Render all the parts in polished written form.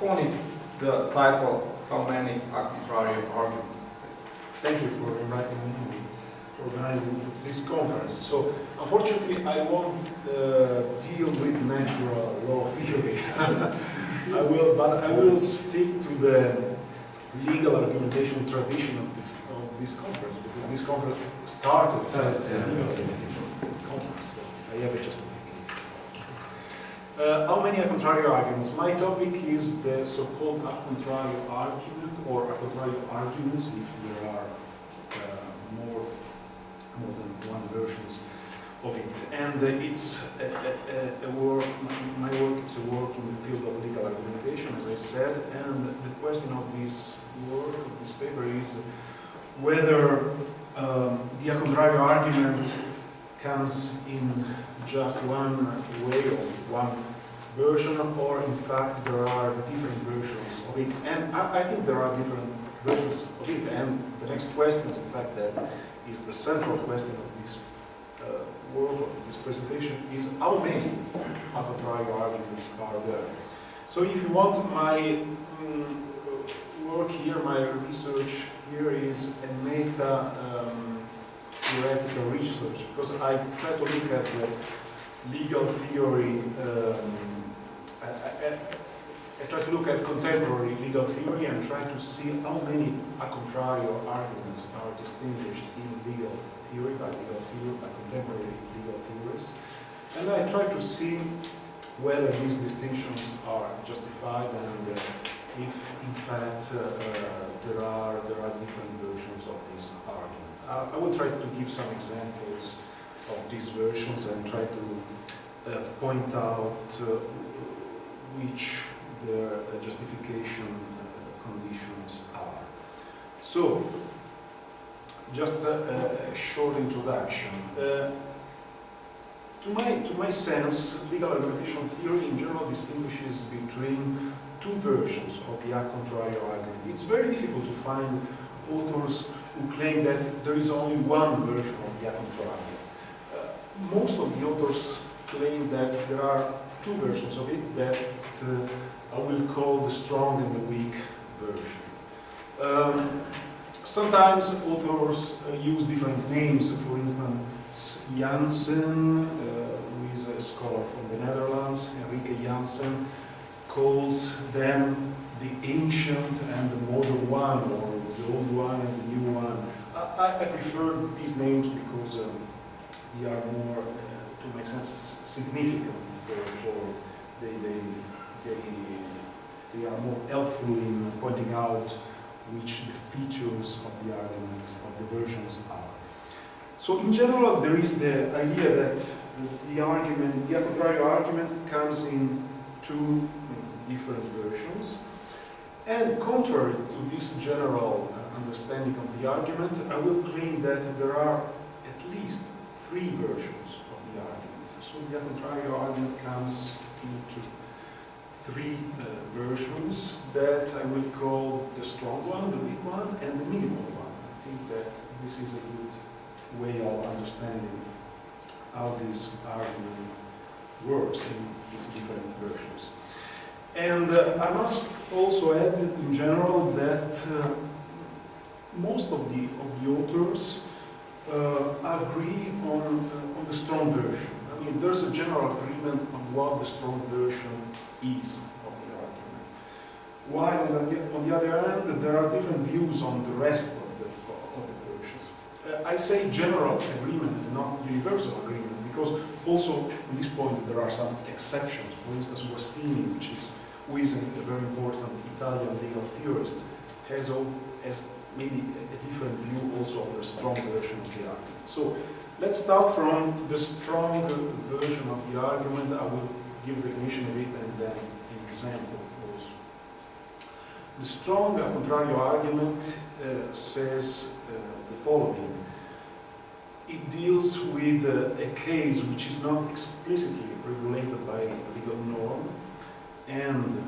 postponing the title, how many a contrario arguments? Thank you for inviting me and organizing this conference. So, unfortunately, I won't deal with natural law theory. But I will stick to the legal argumentation tradition of this conference, because this conference started as a legal argumentation conference. So I have a justification. How many a contrario arguments? My topic is the so-called a contrario argument, or a contrario arguments if there are more than one versions of it. And it's a work, my work is a work in the field of legal argumentation, as I said, and the question of this work, of this paper, is whether the a contrario argument comes in just one way or one version, or in fact there are different versions of it. And I think there are different versions of it, and the next question, in fact, that is the central question of this work, of this presentation, is how many a contrario arguments are there. So if you want, my work here, my research here is a meta theoretical research, because I try to look at legal theory, I try to look at contemporary legal theory and try to see how many a contrario arguments are distinguished in legal theory, by contemporary legal theorists. And I try to see whether these distinctions are justified and if, in fact, there are different versions of this argument. I will try to give some examples of these versions and try to point out which the justification conditions are. So, just a short introduction. To my sense, legal argumentation theory in general distinguishes between two versions of the a contrario argument. It's very difficult to find authors who claim that there is only one version of the a contrario. Most of the authors claim that there are two versions of it that I will call the strong and the weak version. Sometimes authors use different names. For instance, Janssen, who is a scholar from the Netherlands, Enrique Janssen, calls them the ancient and the modern one, or the old one and the new one. I prefer these names because they are more, to my sense, significant. They are more helpful in pointing out which the features of the arguments, of the versions are. So in general, there is the idea that the argument, the a contrario argument, comes in two different versions. And contrary to this general understanding of the argument, I will claim that there are at least three versions of the argument. So the a contrario argument comes into three versions that I will call the strong one, the weak one, and the minimal one. I think that this is a good way of understanding how this argument works in its different versions. And I must also add in general that most of the authors agree on the strong version. I mean, there's a general agreement on what the strong version is of the argument. While on the other hand, there are different views on the rest of the versions. I say general agreement and not universal agreement because also in this point there are some exceptions. For instance, Guastini, who is a very important Italian legal theorist, has maybe a different view also on the strong version of the argument. So let's start from the strong version of the argument. I will give a definition of it and then an example also. The strong a contrario argument says the following. It deals with a case which is not explicitly regulated by a legal norm, and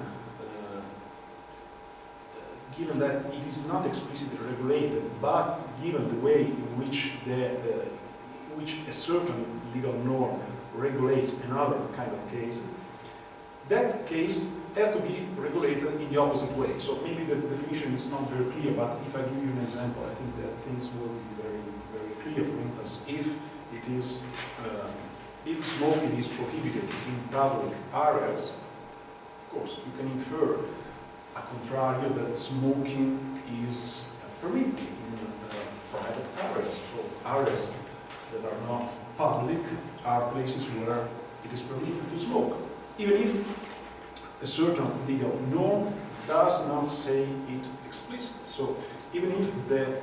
given that it is not explicitly regulated, but given the way in which a certain legal norm regulates another kind of case, that case has to be regulated in the opposite way. So maybe the definition is not very clear, but if I give you an example, I think that things will be very, very clear. For instance, if it is, if smoking is prohibited in public areas, of course, you can infer a contrario that smoking is permitted in private areas. So areas that are not public are places where it is permitted to smoke, even if a certain legal norm does not say it explicitly. So even if the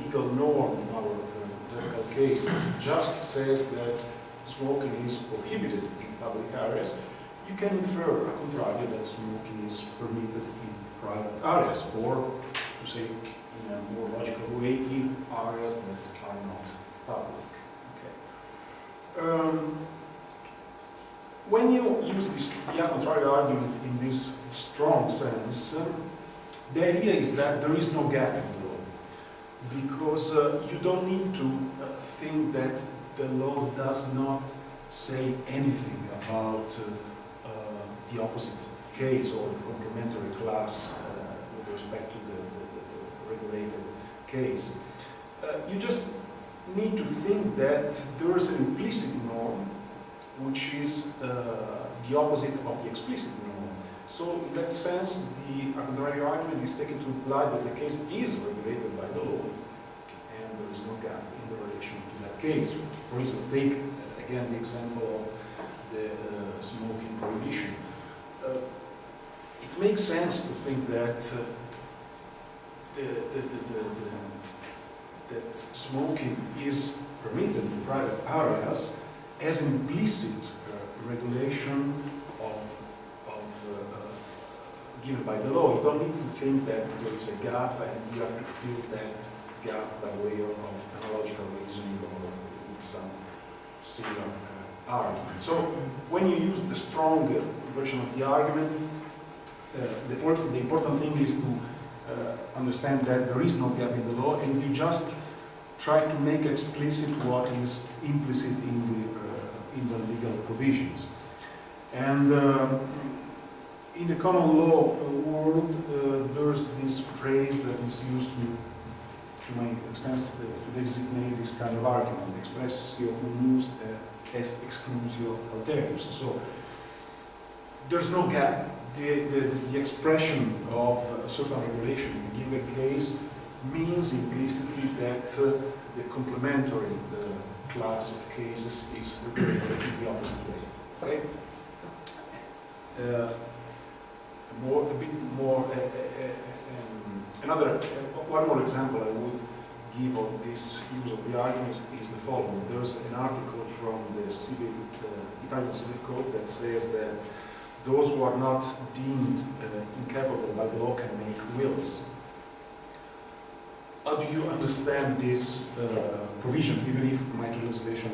legal norm in our theoretical case just says that smoking is prohibited in public areas, you can infer a contrario that smoking is permitted in private areas, or to say in a more logical way, in areas that are not public. Okay. When you use this via contrario argument in this strong sense, the idea is that there is no gap in the law, because you don't need to think that the law does not say anything about the opposite case or the complementary class with respect to the regulated case. You just need to think that there is an implicit norm which is the opposite of the explicit norm. So in that sense, the contrario argument is taken to imply that the case is regulated by the law, and there is no gap in the relation to that case. For instance, take again the example of the smoking prohibition. It makes sense to think that that smoking is permitted in private areas as an implicit regulation given by the law. You don't need to think that there is a gap and you have to fill that gap by way of analogical reasoning or with some similar argument. So when you use the strong version of the argument, the important thing is to understand that there is no gap in the law, and you just try to make explicit what is implicit in the legal provisions. And in the common law world, there's this phrase that is used to make sense, to designate this kind of argument: expressio unius est exclusio alterius. So there's no gap. The expression of a certain regulation in a given case means implicitly that the complementary class of cases is regulated in the opposite way. Okay? One more example I would give of this use of the argument is the following. There's an article from the Italian Civil Code that says that those who are not deemed incapable by the law can make wills. How do you understand this provision, even if my translation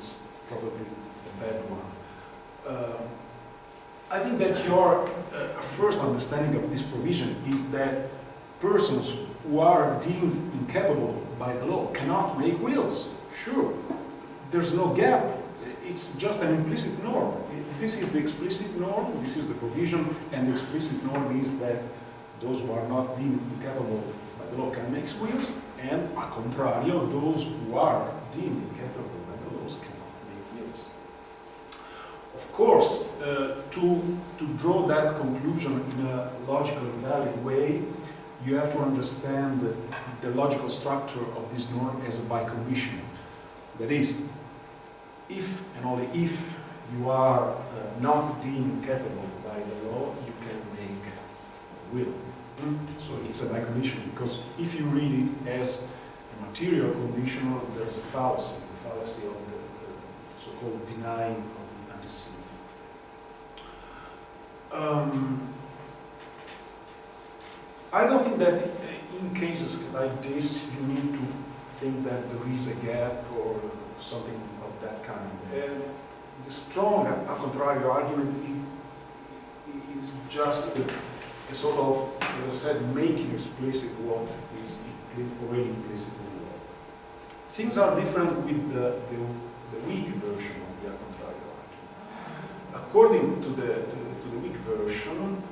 is probably a bad one? I think that your first understanding of this provision is that persons who are deemed incapable by the law cannot make wills. Sure, there's no gap. It's just an implicit norm. This is the explicit norm, this is the provision, and the explicit norm is that those who are not deemed incapable by the law can make wills, and a contrario, those who are deemed incapable by the laws cannot make wills. Of course, to draw that conclusion in a logical and valid way, you have to understand the logical structure of this norm as a biconditional. That is, if and only if you are not deemed incapable by the law, you can make a will. So it's a biconditional, because if you read it as a material conditional, there's a fallacy, the fallacy of the so-called denying of the antecedent. I don't think that in cases like this you need to think that there is a gap or something of that kind. The strong a contrario argument is just a sort of, as I said, making explicit what is already implicit in the law. Things are different with the weak version of the a contrario argument. According to the the weak version,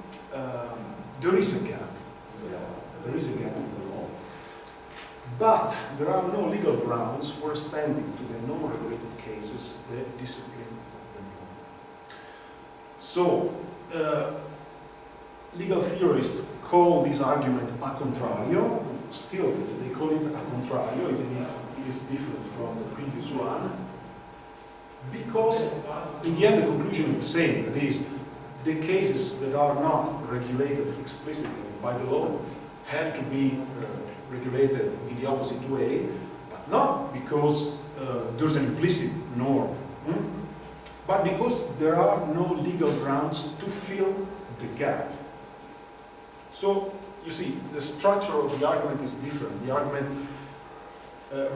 there is a gap. There is a gap in the law. But there are no legal grounds for extending to the non-regulated cases the discipline of the law. So, legal theorists call this argument a contrario. Still, they call it a contrario, even if it is different from the previous one. Because, in the end, the conclusion is the same. That is, the cases that are not regulated explicitly by the law have to be regulated in the opposite way, but not because there's an implicit norm, but because there are no legal grounds to fill the gap. So, you see, the structure of the argument is different. The argument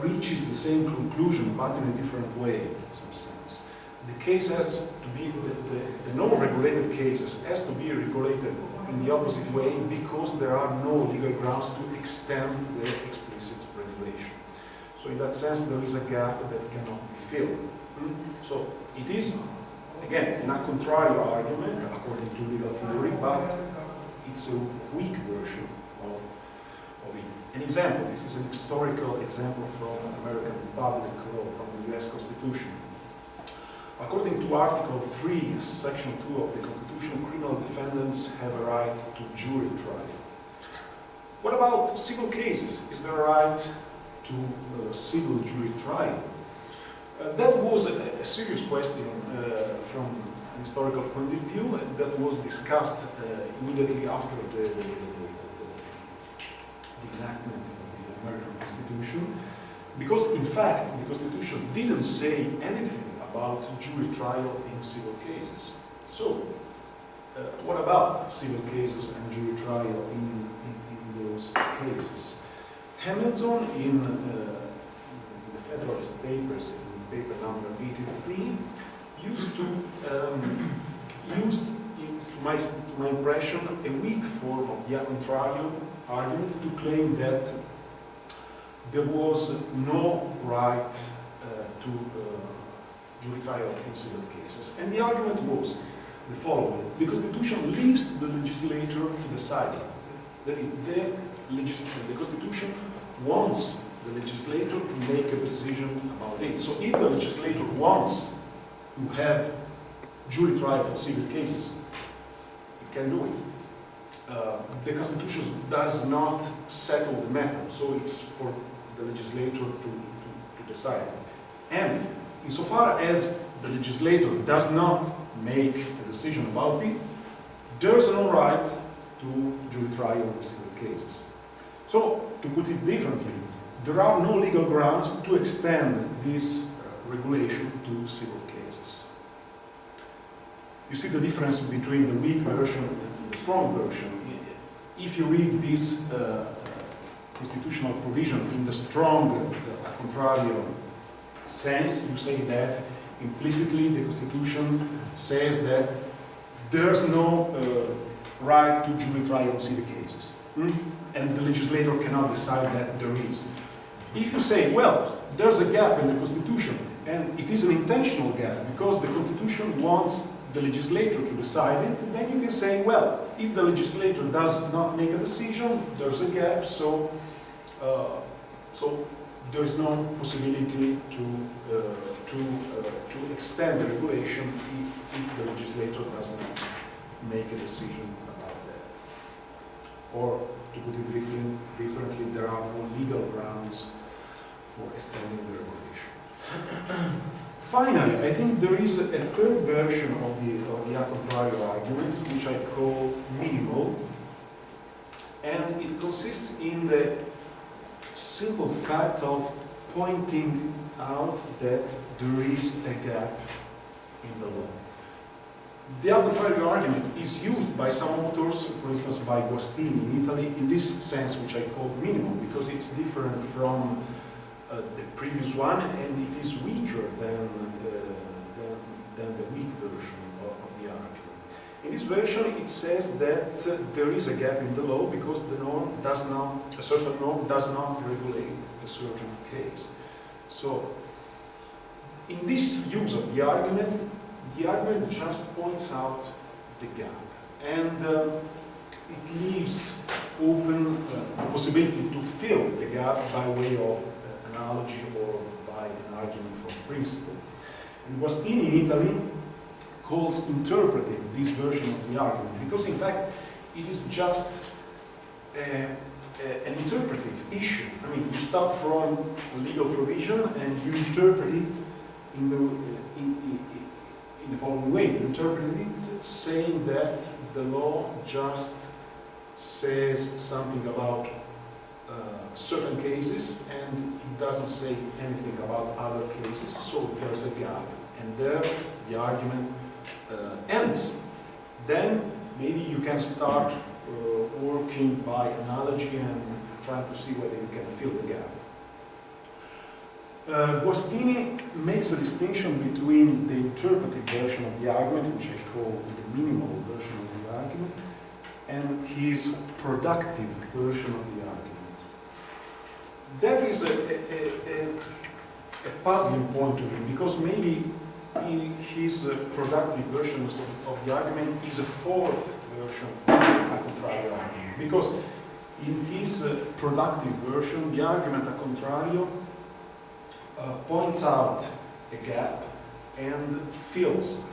reaches the same conclusion, but in a different way, in some sense. The case has to be, the non-regulated cases has to be regulated in the opposite way because there are no legal grounds to extend the explicit regulation. So in that sense, there is a gap that cannot be filled. So it is, again, an a contrario argument according to legal theory, but it's a weak version of it. An example, this is an historical example from American public law, from the US Constitution. According to Article 3, Section 2 of the Constitution, criminal defendants have a right to jury trial. What about civil cases? Is there a right to civil jury trial? That was a serious question from an historical point of view, and that was discussed immediately after the enactment of the American Constitution, because in fact the Constitution didn't say anything about jury trial in civil cases. So, what about civil cases and jury trial in those cases? Hamilton, in the Federalist Papers, in paper number 83, used to to my impression, a weak form of the a contrario argument to claim that there was no right to jury trial in civil cases. And the argument was the following: the Constitution leaves to the legislator to decide it. That is, the Constitution wants the legislator to make a decision about it. So if the legislator wants to have jury trial for civil cases, it can do it. The Constitution does not settle the matter, so it's for the legislator to decide. And insofar as the legislator does not make a decision about it, there's no right to jury trial in civil cases. So, to put it differently, there are no legal grounds to extend this regulation to civil cases. You see the difference between the weak version and the strong version. If you read this constitutional provision in the strong a contrario sense, you say that implicitly the Constitution says that there's no right to jury trial in civil cases. And the legislator cannot decide that there is. If you say, well, there's a gap in the Constitution, and it is an intentional gap because the Constitution wants the legislator to decide it, then you can say, well, if the legislator does not make a decision, there's a gap, so there's no possibility to extend the regulation if the legislator does not make a decision about that. Or, to put it differently, there are no legal grounds for extending the regulation. Finally, I think there is a third version of the a contrario argument, which I call minimal, and it consists in the simple fact of pointing out that there is a gap in the law. The a contrario argument is used by some authors, for instance by Guastini in Italy, in this sense which I call minimal, because it's different from the previous one, and it is weaker than the weak version of the argument. In this version, it says that there is a gap in the law because the norm does not, a certain norm does not regulate a certain case. So, in this use of the argument just points out the gap. And it leaves open the possibility to fill the gap by way of analogy or by an argument from principle. And Guastini in Italy calls interpretive this version of the argument, because in fact it is just an interpretive issue. I mean, you start from a legal provision and you interpret it in the following way. You interpret it saying that the law just says something about certain cases and it doesn't say anything about other cases, so there's a gap. And there the argument ends. Then maybe you can start working by analogy and trying to see whether you can fill the gap. Guastini makes a distinction between the interpretive version of the argument, which I call the minimal version of the argument, and his productive version of the argument. That is a puzzling point to me, because maybe in his productive versions of the argument is a fourth version of the a contrario argument. Because in his productive version, the argument a contrario points out a gap and fills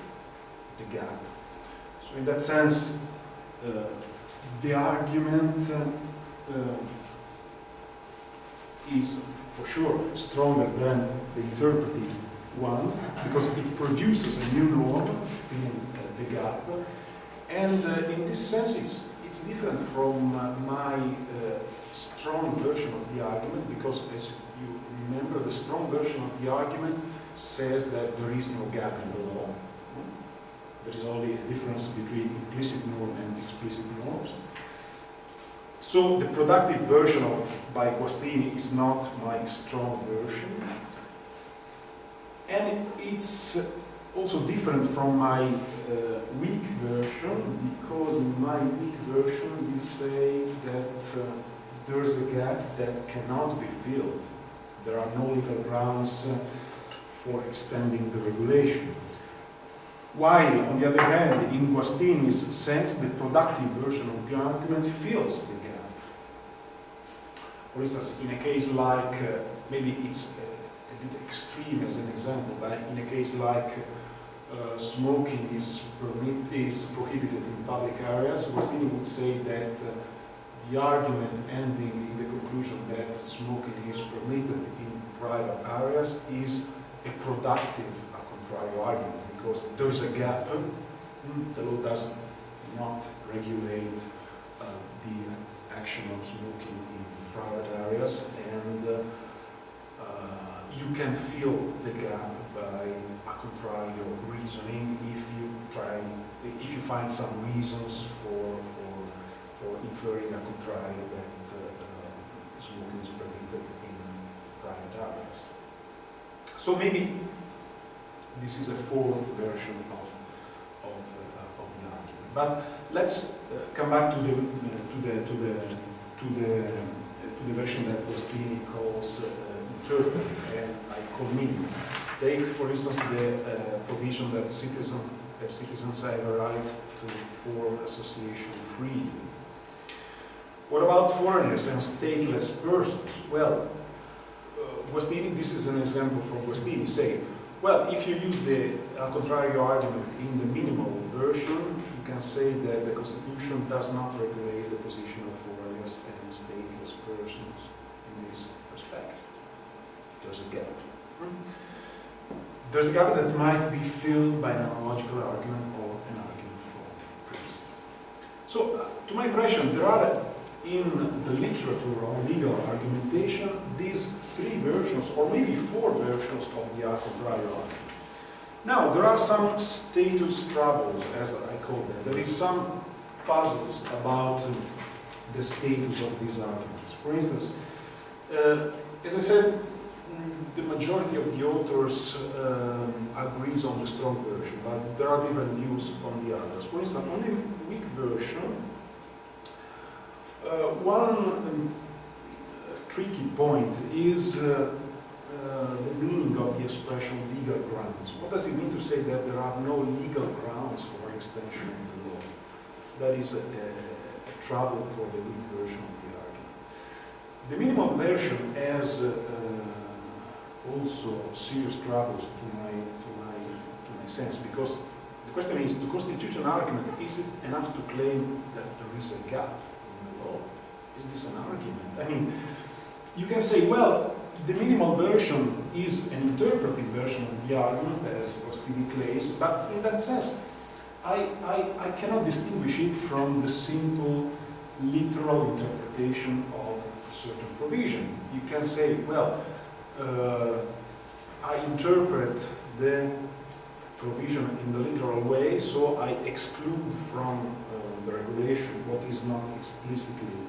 the gap. So in that sense, the argument is for sure stronger than the interpretive one, because it produces a new norm filling the gap. And in this sense, it's different from my strong version of the argument, because as you remember, the strong version of the argument says that there is no gap in the law. There is only a difference between implicit norm and explicit norms. So the productive version by Guastini is not my strong version. And it's also different from my weak version, because in my weak version we say that there's a gap that cannot be filled. There are no legal grounds for extending the regulation. While, on the other hand, in Guastini's sense, the productive version of the argument fills the gap. For instance, in a case like, maybe it's a bit extreme as an example, but in a case like smoking is prohibited in public areas, Guastini would say that the argument ending in the conclusion that smoking is permitted in private areas is a productive a contrario argument, because there's a gap. The law does not regulate the action of smoking in private areas, and you can fill the gap by a contrario reasoning if you find some reasons for inferring a contrario that smoking is permitted in private areas. So maybe this is a fourth version of the argument. But let's come back to the version that Guastini calls interpretive, and I call minimal. Take, for instance, the provision that citizens have a right to form association freely. What about foreigners and stateless persons? Well, Guastini, this is an example from Guastini, saying, well, if you use the contrario argument in the minimal version, you can say that the Constitution does not regulate the position of foreigners and stateless persons in this respect. There's a gap. There's a gap that might be filled by an analogical argument or an argument from principle. So, to my impression, there are in the literature on legal argumentation these three versions, or maybe four versions of the a contrario argument. Now, there are some status troubles, as I call them. There is some puzzles about the status of these arguments. For instance, as I said, the majority of the authors agrees on the strong version, but there are different views on the others. For instance, on the weak version, one tricky point is the meaning of the expression legal grounds. What does it mean to say that there are no legal grounds for extension of the law? That is a trouble for the weak version of the argument. The minimum version has also serious troubles to my sense, because the question is, to constitute an argument, is it enough to claim that there is a gap in the law? Is this an argument? I mean, you can say, well, the minimal version is an interpretive version of the argument, as Agostini claims, but in that sense, I cannot distinguish it from the simple literal interpretation of a certain provision. You can say, well, I interpret the provision in the literal way, so I exclude from the regulation what is not explicitly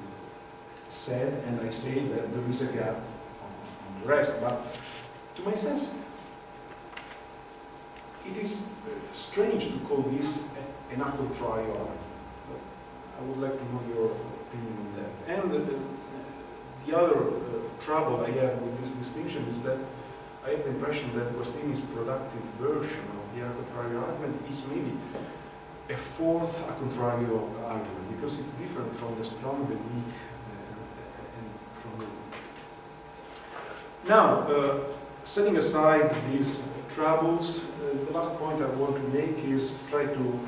said, and I say that there is a gap on the rest. But to my sense, it is strange to call this an a contrario argument. I would like to know your opinion on that. And the other trouble I have with this distinction is that I have the impression that Agostini's productive version of the a contrario argument is maybe a fourth a contrario argument, because it's different from the strong, the weak, and from the... Now, setting aside these troubles, the last point I want to make is try to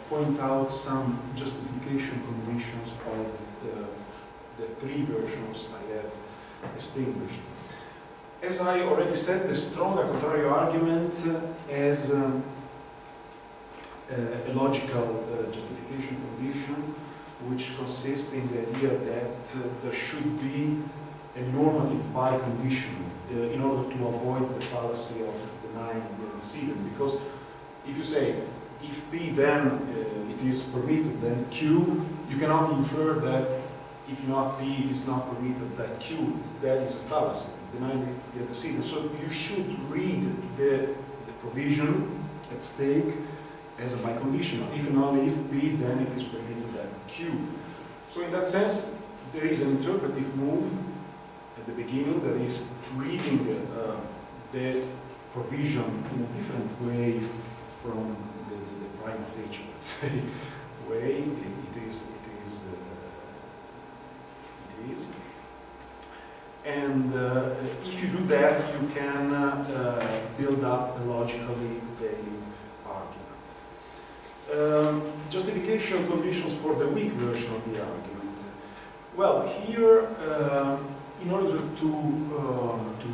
point out some justification conditions of the three versions I have distinguished. As I already said, the strong a contrario argument has a logical justification condition, which consists in the idea that there should be a normative bicondition in order to avoid the fallacy of denying the antecedent. Because if you say, if P then it is permitted, then Q, you cannot infer that if not P it is not permitted, that Q, that is a fallacy, denying the antecedent. So you should read the provision at stake as a biconditional. If and only if P, then it is permitted that Q. So in that sense, there is an interpretive move at the beginning that is reading the provision in a different way from the prima facie, let's say, way. It is. And if you do that, you can build up a logically valid argument. Justification conditions for the weak version of the argument. Well, here, in order to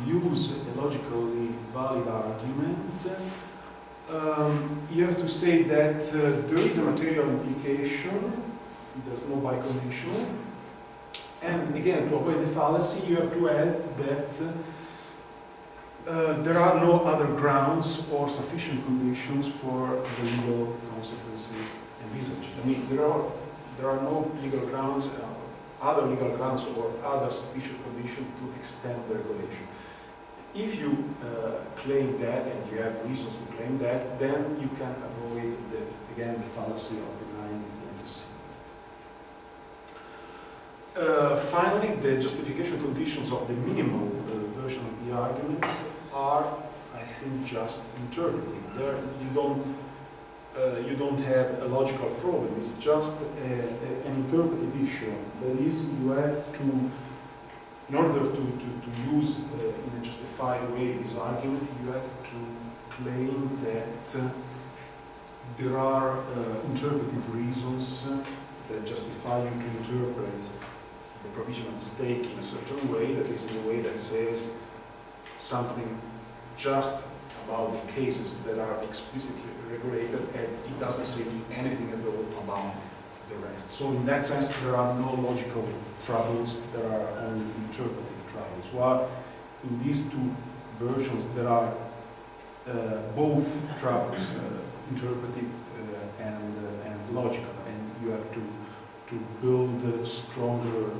use a logically valid argument, you have to say that there is a material implication, there's no biconditional, and again, to avoid the fallacy, you have to add that there are no other grounds or sufficient conditions for the legal consequences envisaged. I mean, there are no legal grounds, other legal grounds or other sufficient conditions to extend the regulation. If you claim that, and you have reasons to claim that, then you can avoid, again, the fallacy of denying the antecedent. Finally, the justification conditions of the minimal version of the argument are, I think, just interpretive. There you don't have a logical problem. It's just an interpretive issue. That is, you have to, in order to use in a justified way this argument, you have to claim that there are interpretive reasons that justify you to interpret the provision at stake in a certain way, that is, in a way that says something just about the cases that are explicitly regulated, and it doesn't say anything at all about the rest. So in that sense, there are no logical troubles, there are only interpretive troubles. While in these two versions, there are both troubles, interpretive and logical, and you have to build stronger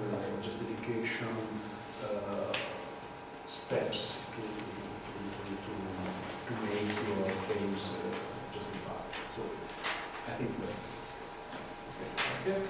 justification steps to make your claims justified. So I think that's okay.